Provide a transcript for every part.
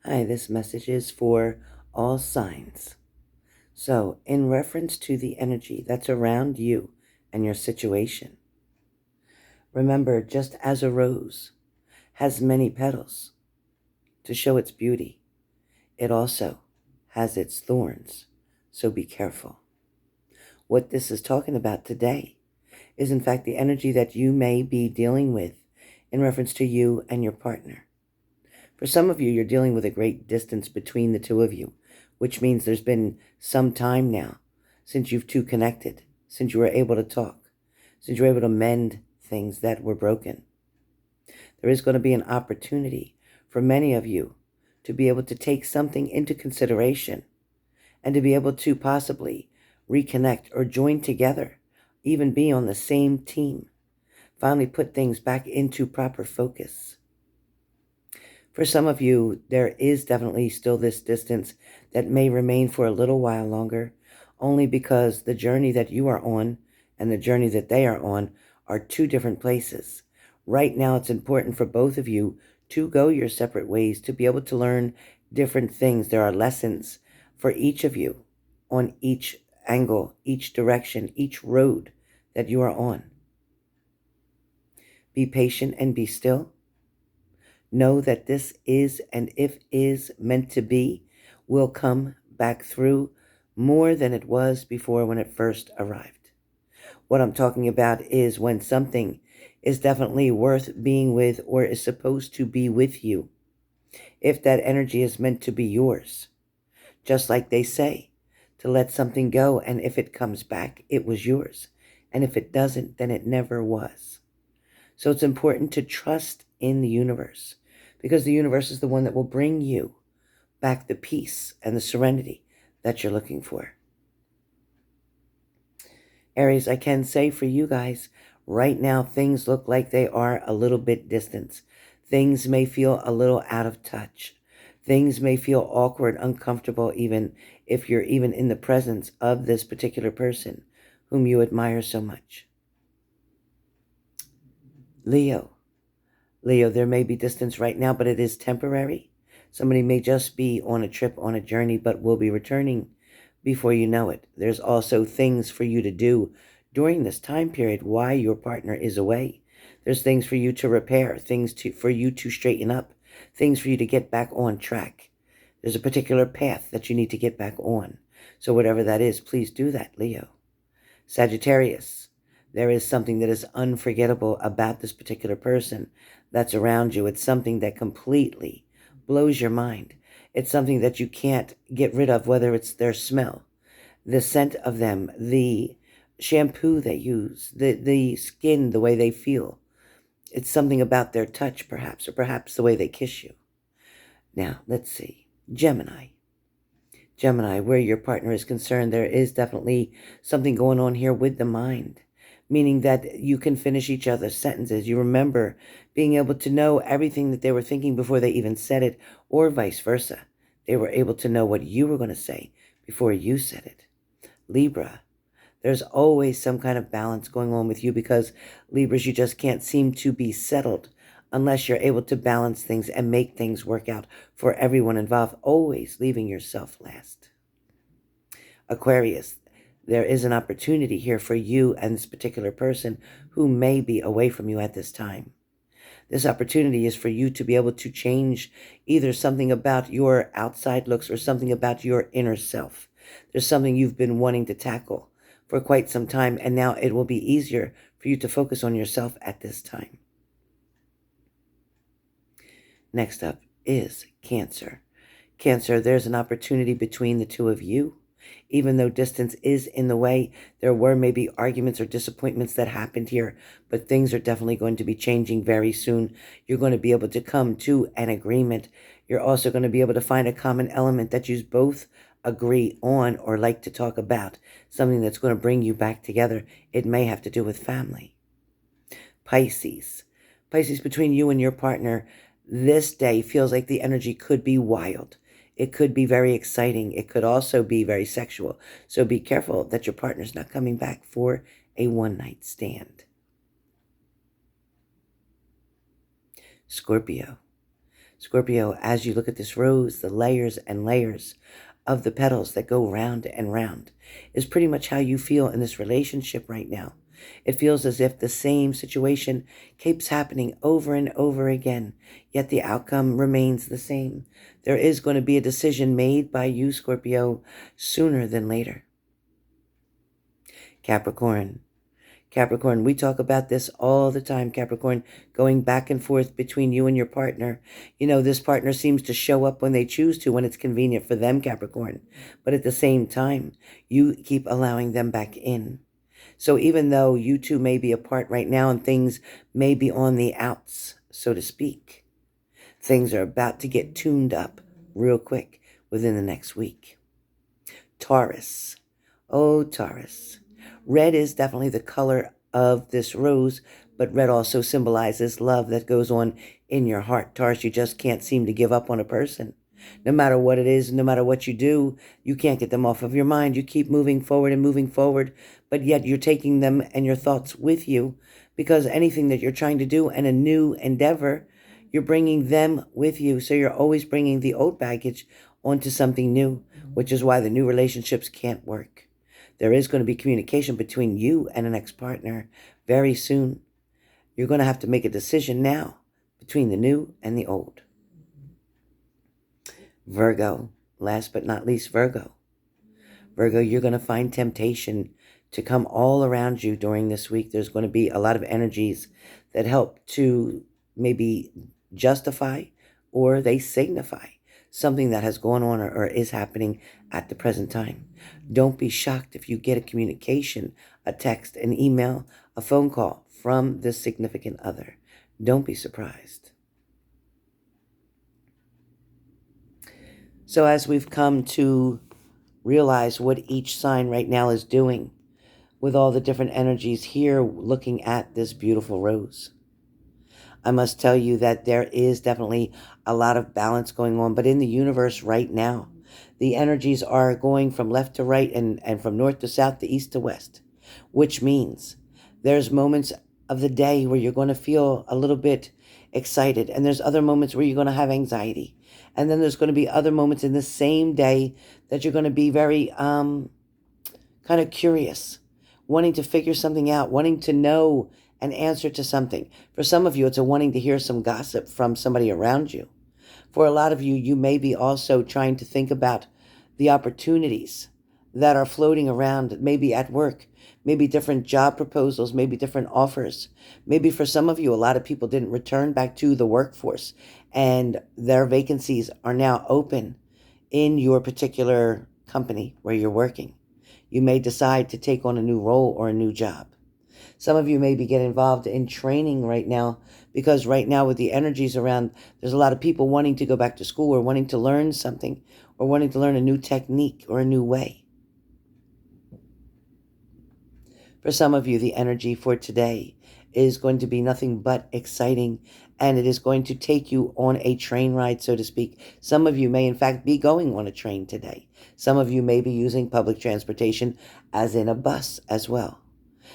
Hi, this message is for all signs. So, in reference to the energy that's around you and your situation, remember just as a rose has many petals to show its beauty, it also has its thorns. So be careful. What this is talking about today is, in fact, the energy that you may be dealing with in reference to you and your partner. For some of you, you're dealing with a great distance between the two of you, which means there's been some time now since you've two connected, since you were able to talk, since you were able to mend things that were broken. There is going to be an opportunity for many of you to be able to take something into consideration and to be able to possibly reconnect or join together, even be on the same team, finally put things back into proper focus. For some of you, there is definitely still this distance that may remain for a little while longer, only because the journey that you are on and the journey that they are on are two different places. Right now, it's important for both of you to go your separate ways, to be able to learn different things. There are lessons for each of you on each angle, each direction, each road that you are on. Be patient and be still. Know that this is, and if is meant to be, will come back through more than it was before when it first arrived. What I'm talking about is when something is definitely worth being with or is supposed to be with you, if that energy is meant to be yours. Just like they say, to let something go, and if it comes back, it was yours. And if it doesn't, then it never was. So it's important to trust in the universe, because the universe is the one that will bring you back the peace and the serenity that you're looking for. Aries, I can say for you guys, right now things look like they are a little bit distant. Things may feel a little out of touch. Things may feel awkward, uncomfortable, even if you're even in the presence of this particular person whom you admire so much. Leo, there may be distance right now, but it is temporary. Somebody may just be on a trip, on a journey, but will be returning before you know it. There's also things for you to do during this time period while your partner is away. There's things for you to repair, for you to straighten up, things for you to get back on track. There's a particular path that you need to get back on. So whatever that is, please do that, Leo. Sagittarius, there is something that is unforgettable about this particular person that's around you. It's something that completely blows your mind. It's something that you can't get rid of, whether it's their smell, the scent of them, the shampoo they use, the skin, the way they feel. It's something about their touch, perhaps, or perhaps the way they kiss you. Now, let's see. Gemini, where your partner is concerned, there is definitely something going on here with the mind, meaning that you can finish each other's sentences. You remember being able to know everything that they were thinking before they even said it, or vice versa. They were able to know what you were going to say before you said it. Libra, there's always some kind of balance going on with you, because Libras, you just can't seem to be settled unless you're able to balance things and make things work out for everyone involved, always leaving yourself last. Aquarius, there is an opportunity here for you and this particular person who may be away from you at this time. This opportunity is for you to be able to change either something about your outside looks or something about your inner self. There's something you've been wanting to tackle for quite some time, and now it will be easier for you to focus on yourself at this time. Next up is Cancer. Cancer, there's an opportunity between the two of you. Even though distance is in the way, there were maybe arguments or disappointments that happened here, but things are definitely going to be changing very soon. You're going to be able to come to an agreement. You're also going to be able to find a common element that you both agree on or like to talk about, something that's going to bring you back together. It may have to do with family. Pisces, between you and your partner, this day feels like the energy could be wild. It could be very exciting. It could also be very sexual. So be careful that your partner's not coming back for a one-night stand. Scorpio. Scorpio, as you look at this rose, the layers and layers of the petals that go round and round is pretty much how you feel in this relationship right now. It feels as if the same situation keeps happening over and over again, yet the outcome remains the same. There is going to be a decision made by you, Scorpio, sooner than later. Capricorn. Capricorn, we talk about this all the time, Capricorn, going back and forth between you and your partner. You know, this partner seems to show up when they choose to, when it's convenient for them, Capricorn. But at the same time, you keep allowing them back in. So even though you two may be apart right now and things may be on the outs, so to speak, things are about to get tuned up real quick within the next week. Taurus. Oh, Taurus. Red is definitely the color of this rose, but red also symbolizes love that goes on in your heart. Taurus, you just can't seem to give up on a person. No matter what it is, no matter what you do, you can't get them off of your mind. You keep moving forward, but yet you're taking them and your thoughts with you, because anything that you're trying to do and a new endeavor, you're bringing them with you. So you're always bringing the old baggage onto something new, which is why the new relationships can't work. There is going to be communication between you and an ex-partner very soon. You're going to have to make a decision now between the new and the old. Virgo, last but not least, Virgo. Virgo, you're going to find temptation to come all around you during this week. There's going to be a lot of energies that help to maybe justify or they signify something that has gone on or is happening at the present time. Don't be shocked if you get a communication, a text, an email, a phone call from this significant other. Don't be surprised. So as we've come to realize what each sign right now is doing with all the different energies here looking at this beautiful rose, I must tell you that there is definitely a lot of balance going on. But in the universe right now, the energies are going from left to right and from north to south to east to west, which means there's moments of the day where you're going to feel a little bit excited. And there's other moments where you're going to have anxiety. And then there's going to be other moments in the same day that you're going to be very kind of curious, wanting to figure something out, wanting to know an answer to something. For some of you, it's a wanting to hear some gossip from somebody around you. For a lot of you, you may be also trying to think about the opportunities that are floating around, maybe at work, maybe different job proposals, maybe different offers. Maybe for some of you, a lot of people didn't return back to the workforce and their vacancies are now open in your particular company where you're working. You may decide to take on a new role or a new job. Some of you maybe get involved in training right now because right now with the energies around, there's a lot of people wanting to go back to school or wanting to learn something or wanting to learn a new technique or a new way. For some of you, the energy for today is going to be nothing but exciting, and it is going to take you on a train ride, so to speak. Some of you may, in fact, be going on a train today. Some of you may be using public transportation, as in a bus as well.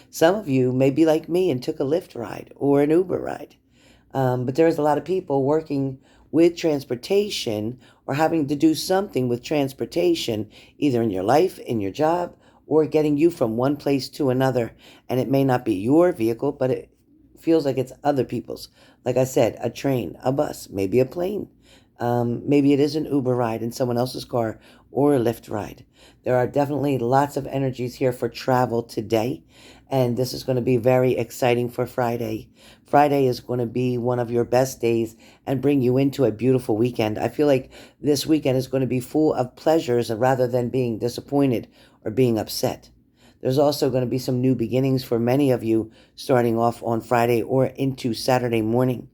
Some of you may be like me and took a Lyft ride or an Uber ride. But there's a lot of people working with transportation or having to do something with transportation, either in your life, in your job, or getting you from one place to another. And it may not be your vehicle, but it feels like it's other people's. Like I said, a train, a bus, maybe a plane. Maybe it is an Uber ride in someone else's car or a Lyft ride. There are definitely lots of energies here for travel today. And this is going to be very exciting for Friday. Friday is going to be one of your best days and bring you into a beautiful weekend. I feel like this weekend is going to be full of pleasures rather than being disappointed or being upset. There's also going to be some new beginnings for many of you starting off on Friday or into Saturday morning.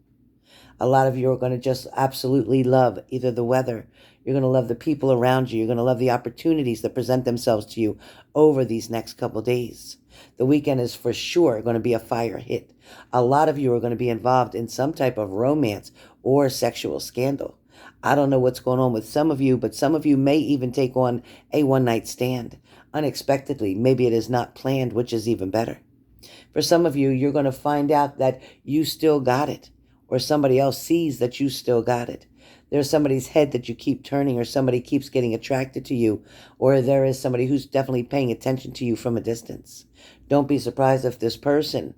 A lot of you are going to just absolutely love either the weather, you're going to love the people around you, you're going to love the opportunities that present themselves to you over these next couple days. The weekend is for sure going to be a fire hit. A lot of you are going to be involved in some type of romance or sexual scandal. I don't know what's going on with some of you, but some of you may even take on a one-night stand unexpectedly. Maybe it is not planned, which is even better. For some of you, you're going to find out that you still got it, or somebody else sees that you still got it. there's somebody's head that you keep turning, or somebody keeps getting attracted to you, or there is somebody who's definitely paying attention to you from a distance. Don't be surprised if this person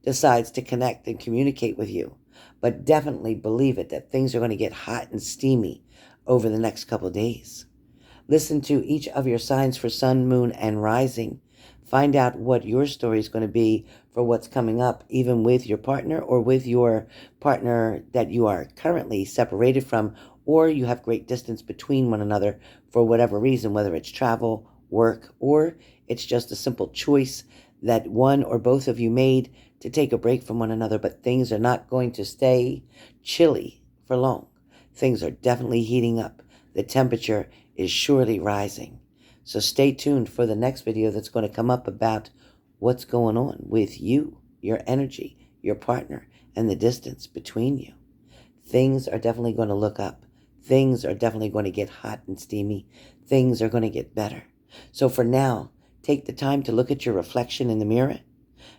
decides to connect and communicate with you. But definitely believe it that things are going to get hot and steamy over the next couple of days. Listen to each of your signs for sun, moon, and rising. Find out what your story is going to be for what's coming up, even with your partner or with your partner that you are currently separated from, or you have great distance between one another for whatever reason, whether it's travel, work, or it's just a simple choice that one or both of you made to take a break from one another. But things are not going to stay chilly for long. Things are definitely heating up. The temperature is surely rising. So stay tuned for the next video that's going to come up about what's going on with you, your energy, your partner, and the distance between you. Things are definitely going to look up. Things are definitely going to get hot and steamy. Things are going to get better. So for now, take the time to look at your reflection in the mirror.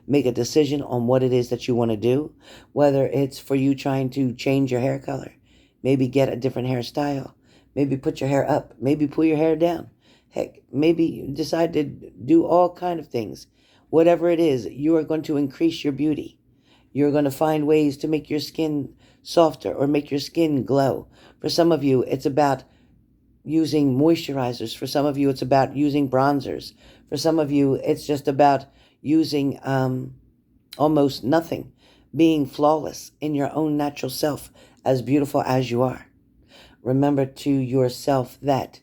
Make a decision on what it is that you want to do, whether it's for you trying to change your hair color, maybe get a different hairstyle, maybe put your hair up, maybe pull your hair down. Heck, maybe you decide to do all kind of things. Whatever it is, you are going to increase your beauty. You're going to find ways to make your skin softer or make your skin glow. For some of you, it's about using moisturizers. For some of you, it's about using bronzers. For some of you, it's just about using almost nothing, being flawless in your own natural self, as beautiful as you are. Remember to yourself that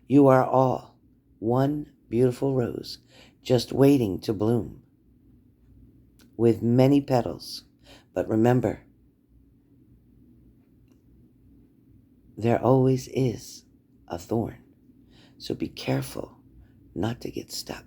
you are all one beautiful rose just waiting to bloom with many petals. But remember, there always is a thorn. So be careful not to get stuck.